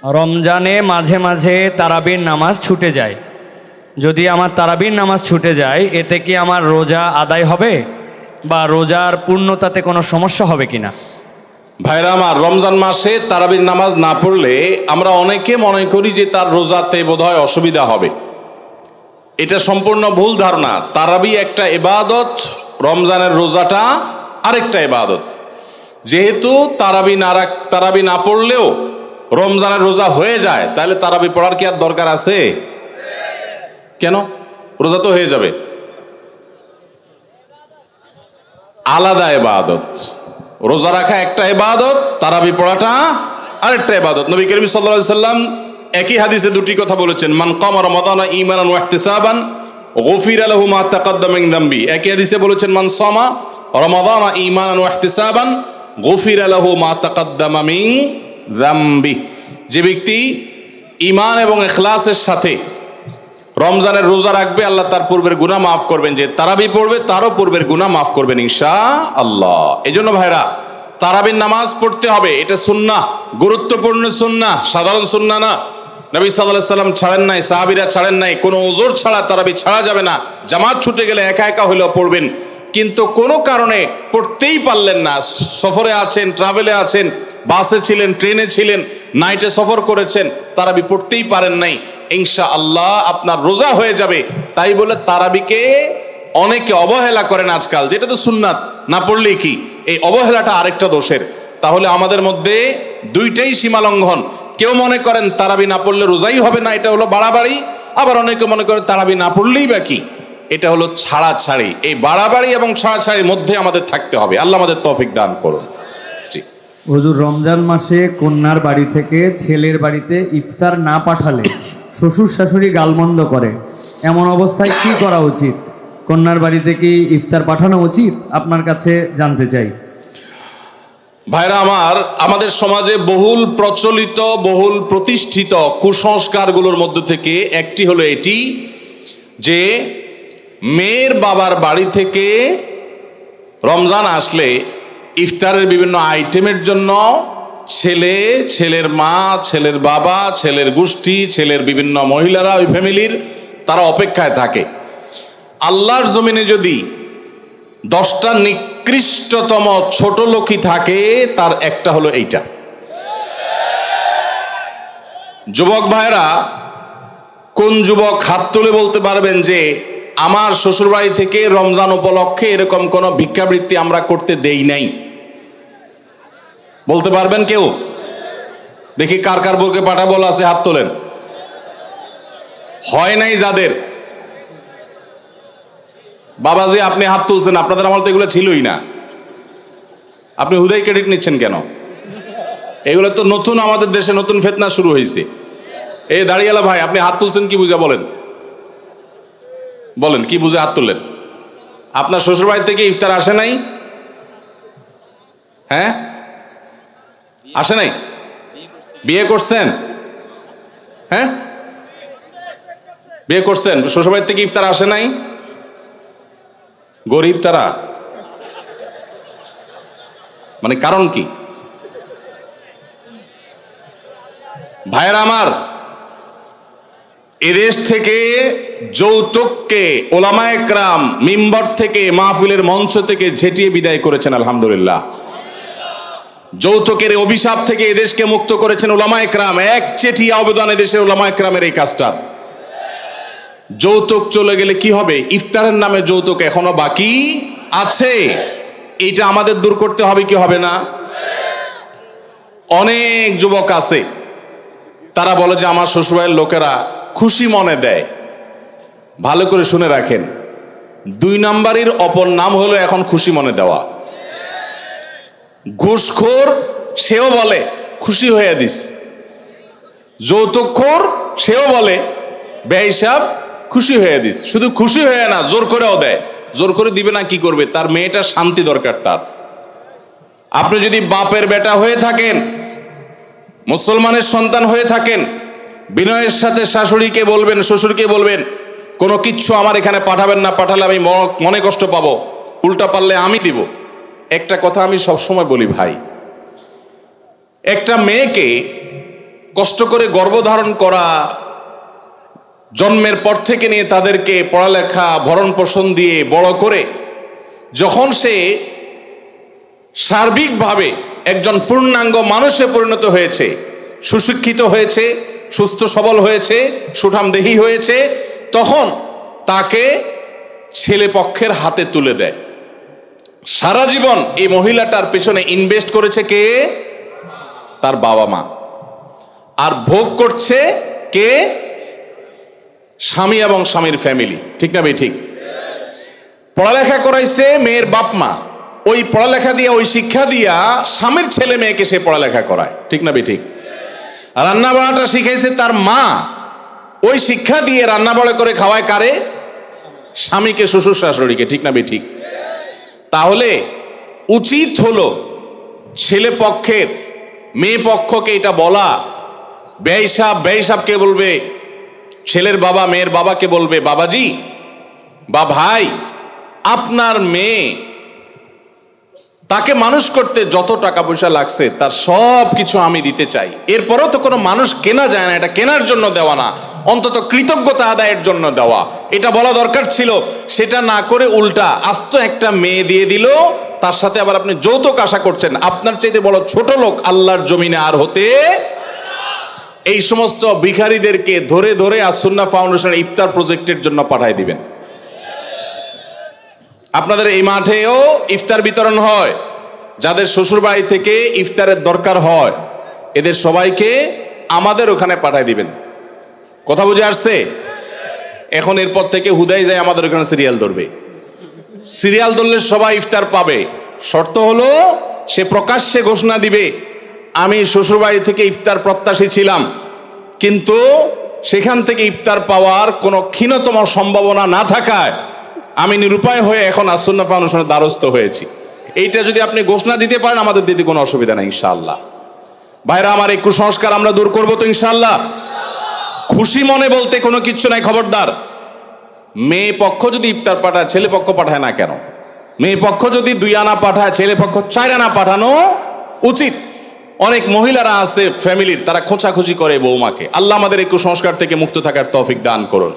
রমজানে মাঝে মাঝে তারাবির নামাজ ছুটে যায়। যদি আমার তারাবির নামাজ ছুটে যায়, এতে কি আমার রোজা আদায় হবে বা রোজার পূর্ণতাতে কোনো সমস্যা হবে কিনা? ভাইরা আমার, রমজান মাসে তারাবির নামাজ না পড়লে আমরা অনেকে মনে করি যে তার রোজাতে বোধহয় অসুবিধা হবে। এটা সম্পূর্ণ ভুল ধারণা। তারাবি একটা ইবাদত, রমজানের রোজাটা আরেকটা ইবাদত। যেহেতু তারাবি না পড়লেও রমজানের রোজা হয়ে যায়, তাহলে তারাবি পড়ার কি আর দরকার আছে? কেন? রোজা তো হয়ে যাবে। আলাদা ইবাদত। রোজা রাখা একটা ইবাদত, তারাবি পড়াটা আরেকটা ইবাদত। নবী করিম সাল্লাল্লাহু আলাইহি সাল্লাম একই হাদিসে দুটি কথা বলেছেন, মান কামা রমাদানা ঈমানান ওয়া ইহতিসাবান গুফিরা লাহু মা তাকাদ্দামা মিন যামবি। একই হাদিসে বলেছেন, মান সামা রমাদানা ঈমানান ওয়া ইহতিসাবান গুফিরা লাহু মা তাকাদ্দামা মিন যামবি। যে ব্যক্তি ঈমান এবং ইখলাসের সাথে রমজানের রোজা রাখবে, আল্লাহ তার পূর্বের গুনাহ মাফ করবেন। যে তারাবি পড়বে তারও পূর্বের গুনাহ মাফ করবেন ইনশাআল্লাহ। এজন্য ভাইরা, তারাবির নামাজ পড়তে হবে। এটা সুন্নাহ, গুরুত্বপূর্ণ সুন্নাহ, সাধারণ সুন্নাহ না। নবী সাল্লাল্লাহু আলাইহি সাল্লাম ছাড়েন নাই, সাহাবীরা ছাড়েন নাই। কোনো ওযর ছাড়া তারাবি ছাড়া যাবে না। জামাত ছুটে গেলে একা একা হলেও পড়বেন, কিন্তু কোনো কারণে পড়তেই পারলেন না, সফরে আছেন, ট্রাভেলে আছেন, বাসে ছিলেন, ট্রেনে ছিলেন, নাইটে সফর করেছেন, তারাবি পড়তেই পারেন নাই, ইনশাআল্লাহ আপনার রোজা হয়ে যাবে। তাই বলে তারাবিকে অনেকে অবহেলা করেন আজকাল, যেটা তো সুন্নাত, না পড়লেই কি। এই অবহেলাটা আরেকটা দোষের। তাহলে আমাদের মধ্যে দুইটাই সীমা লঙ্ঘন। কেউ মনে করেন তারাবি না পড়লে রোজাই হবে না, এটা হলো বাড়াবাড়ি। আবার অনেকে মনে করেন তারাবি না পড়লেই বা কি, এটা হলো ছাড়াছাড়ি। এই বাড়াবাড়ি এবং ছাড়াছাড়ির মধ্যে আমাদের থাকতে হবে। আল্লাহ আমাদের তৌফিক দান করুন। জি হুজুর, রমজান মাসে কন্যার বাড়ি থেকে ছেলের বাড়িতে ইফতার না পাঠালে শ্বশুর শাশুড়ি গালমন্দ করে, এমন অবস্থায় কি করা উচিত? কন্যার বাড়িতে কি ইফতার পাঠানো উচিত? আপনার কাছে জানতে চাই। ভাইরা আমার, আমাদের সমাজে বহুল প্রচলিত, বহুল প্রতিষ্ঠিত কুসংস্কারগুলোর মধ্যে থেকে একটি হলো এটি যে মেয়ের বাবার বাড়ি থেকে রমজান আসলে ইফতারের বিভিন্ন আইটেমের জন্য ছেলে, ছেলের মা, ছেলের বাবা, ছেলের গোষ্ঠী, ছেলের বিভিন্ন মহিলারা, ওই ফ্যামিলির তারা অপেক্ষায় থাকে। আল্লাহর জমিনে যদি 10টা নিকৃষ্টতম ছোট লোকই থাকে, তার একটা হলো এইটা। যুবক ভাইরা, কোন যুবক হাত তুলে বলতে পারবেন যে আমার শ্বশুরবাড়ি থেকে রমজান উপলক্ষে এরকম কোন ভিক্ষাবৃত্তি আমরা করতে দেই নাই? বলতে পারবেন কেউ? দেখি কার কার বুকে পাঠা বলা আছে, হাত তোলেন। হয় নাই যাদের। বাবাজি, আপনি হাত তুলছেন, আপনাদের আমল তো এগুলো ছিলই না। আপনি হুদাই ক্রেডিট নিচ্ছেন কেন? এগুলো তো নতুন, আমাদের দেশে নতুন ফিতনা শুরু হয়েছে। এই দাঁড়িয়ালা ভাই, আপনি হাত তুলছেন কি বুঝা? বলেন বলেন, কি বুঝে হাত তুললেন? আপনার শ্বশুরবাড়ি থেকে ইফতার আসে নাই? হ্যাঁ, আসে নাই? বিয়ে করছেন? হ্যাঁ, বিয়ে করছেন, শ্বশুরবাড়ি থেকে ইফতার আসে নাই? গরিব তারা, মানে কারণ কি? ভাইয়েরা আমার, এদেশ থেকে যৌতুককে ওলামায়ে কেরাম মিম্বর থেকে, মাহফিলের মঞ্চ থেকে ঝেঁটিয়ে বিদায় করেছেন, আলহামদুলিল্লাহ। যৌতুকের অভিশাপ থেকে এদেশকে মুক্ত করেছেন ওলামায়ে কেরাম। এক চেটি আবেদন এদেশের ওলামায়ে কেরামের এই কাজটা। যৌতুক চলে গেলে কি হবে? ইফতারের নামে যৌতুক এখনো বাকি আছে, এটা আমাদের দূর করতে হবে কি হবে না? অনেক যুবক আছে, তারা বলে যে আমার শ্বশুরবাড়ির লোকেরা খুশি মনে দেয়। ভালো করে শুনে রাখেন, 2 নাম্বারের অপর নাম হলো এখন খুশি মনে দেওয়া। ঘুষখোর সেও বলে খুশি হয়ে দিস, যৌতুকখোর সেও বলে বেহিসাব খুশি হয়ে দিস। শুধু খুশি হয়ে না, জোর করেও দেয়। জোর করে দিবে না, কি করবে? তার মেয়েটা শান্তি দরকার তার। আপনি যদি বাপের বেটা হয়ে থাকেন, মুসলমানের সন্তান হয়ে থাকেন, বিনয়ের সাথে শাশুড়িকে বলবেন, শ্বশুরকে বলবেন, কোনো কিচ্ছু আমার এখানে পাঠাবেন না, পাঠালে আমি মনে কষ্ট পাবো, উল্টা পারলে আমি দিব। একটা কথা আমি সবসময় বলি ভাই, একটা মেয়েকে কষ্ট করে গর্ভধারণ করা, জন্মের পর থেকে নিয়ে তাদেরকে পড়ালেখা ভরণ পোষণ দিয়ে বড় করে যখন সে সার্বিকভাবে একজন পূর্ণাঙ্গ মানুষে পরিণত হয়েছে, সুশিক্ষিত হয়েছে, সুস্থ সবল হয়েছে, সুঠামদেহী হয়েছে, তখন তাকে ছেলে পক্ষের হাতে তুলে দেয়। সারা জীবন এই মহিলাটার পেছনে ইনভেস্ট করেছে কে? তার বাবা মা। আর ভোগ করছে কে? স্বামী এবং স্বামীর ফ্যামিলি। ঠিক না ভাই? ঠিক। পড়ালেখা করাইছে মেয়ের বাপ মা, ওই পড়ালেখা দিয়া, ওই শিক্ষা দিয়া স্বামীর ছেলে মেয়েকে সে পড়ালেখা করায়। ঠিক না ভাই? ঠিক। রান্না বাড়াটা শিখাইছে তার মা, ওই শিক্ষা দিয়ে রান্না বাড়া করে খাওয়ায় কারে? স্বামীকে, শ্বশুর শাশুড়িকে। ঠিক না ভাই? ঠিক। তাহলে উচিত হলো ছেলে পক্ষের মেয়ে পক্ষকে এটা বলা, বেহিসাবকে বলবে, ছেলের বাবা মেয়ের বাবাকে বলবে, বাবাজি বা ভাই, আপনার মেয়ে তাকে মানুষ করতে যত টাকা পয়সা লাগছে তার সব কিছু আমি দিতে চাই। এরপরেও তো কোনো মানুষ কেনা যায় না, এটা কেনার জন্য দেওয়া না, অন্তত কৃতজ্ঞতা আদায়ের জন্য দেওয়া, এটা বলা দরকার ছিল। সেটা না করে উল্টা আস্ত একটা মেয়ে দিয়ে দিল, তার সাথে আবার আপনি যৌতুক আশা করছেন। আপনার চাইতে বড় ছোট লোক আল্লাহর জমিনে আর হতে। এই সমস্ত ভিখারীদেরকে ধরে ধরে আসুন্নাহ ফাউন্ডেশন ইফতার প্রজেক্টের জন্য পাঠায় দিবেন। আপনাদের এই মাঠেও ইফতার বিতরণ হয়, যাদের শ্বশুর বাড়ি থেকে ইফতারের দরকার হয় এদের সবাইকে আমাদের ওখানে পাঠায় দিবেন। কথা বুঝে আসছে? এখন এরপর থেকে হুদাই যায় আমাদের ওখানে সিরিয়াল ধরবে। সিরিয়াল ধরলে সবাই ইফতার পাবে। শর্ত হলো সে প্রকাশ্যে ঘোষণা দিবে, আমি শ্বশুরবাড়ি থেকে ইফতার প্রত্যাশী ছিলাম, কিন্তু সেখান থেকে ইফতার পাওয়ার কোনো ক্ষীণতম সম্ভাবনা না থাকায় আমি নিরুপায় হয়ে এখন আসুন্নাহ ফাউন্ডেশনের দ্বারস্থ হয়েছি। এইটা যদি আপনি ঘোষণা দিতে পারেন আমাদের দিতে কোনো অসুবিধা নেই ইনশাআল্লাহ। ভাইরা আমার, এই কুসংস্কার আমরা দূর করবো তো ইনশাআল্লাহ। খুশি মনে বলতে কোনো কিচ্ছু নাই। খবরদার, মেয়ে পক্ষ যদি ইফতার পাঠায় ছেলে পক্ষ পাঠায় না কেন? মেয়ে পক্ষ যদি 2 আনা পাঠায় ছেলে পক্ষ 4 আনা পাঠানো উচিত। অনেক মহিলারা আছে ফ্যামিলির, তারা খোঁচাখুচি করে বৌমাকে। আল্লাহ আমাদের এই কুসংস্কার থেকে মুক্ত থাকার তৌফিক দান করুন।